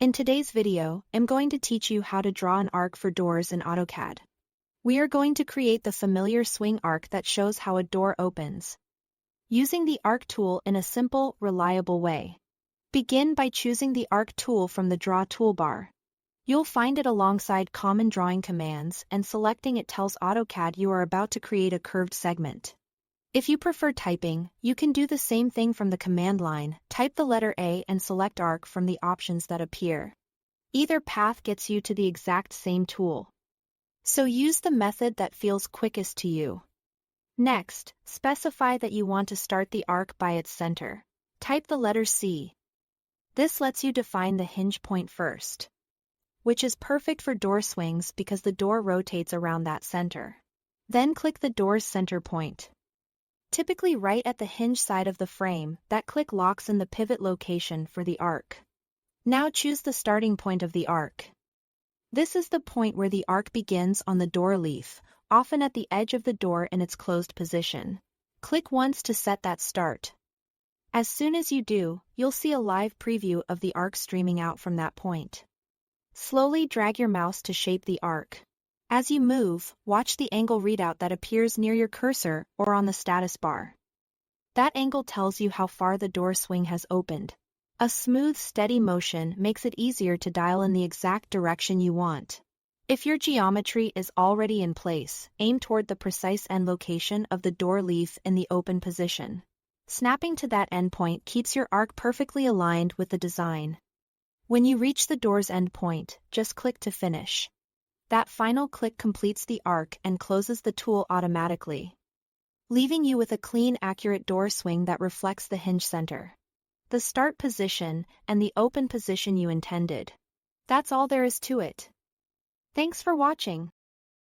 In today's video, I'm going to teach you how to draw an arc for doors in AutoCAD. We are going to create the familiar swing arc that shows how a door opens, using the arc tool in a simple, reliable way. Begin by choosing the arc tool from the Draw toolbar. You'll find it alongside common drawing commands, and selecting it tells AutoCAD you are about to create a curved segment. If you prefer typing, you can do the same thing from the command line. Type the letter A and select Arc from the options that appear. Either path gets you to the exact same tool, so use the method that feels quickest to you. Next, specify that you want to start the arc by its center. Type the letter C. This lets you define the hinge point first, which is perfect for door swings because the door rotates around that center. Then click the door's center point, typically right at the hinge side of the frame. That click locks in the pivot location for the arc. Now choose the starting point of the arc. This is the point where the arc begins on the door leaf, often at the edge of the door in its closed position. Click once to set that start. As soon as you do, you'll see a live preview of the arc streaming out from that point. Slowly drag your mouse to shape the arc. As you move, watch the angle readout that appears near your cursor or on the status bar. That angle tells you how far the door swing has opened. A smooth, steady motion makes it easier to dial in the exact direction you want. If your geometry is already in place, aim toward the precise end location of the door leaf in the open position. Snapping to that endpoint keeps your arc perfectly aligned with the design. When you reach the door's endpoint, just click to finish. That final click completes the arc and closes the tool automatically, leaving you with a clean, accurate door swing that reflects the hinge center, the start position, and the open position you intended. That's all there is to it. Thanks for watching.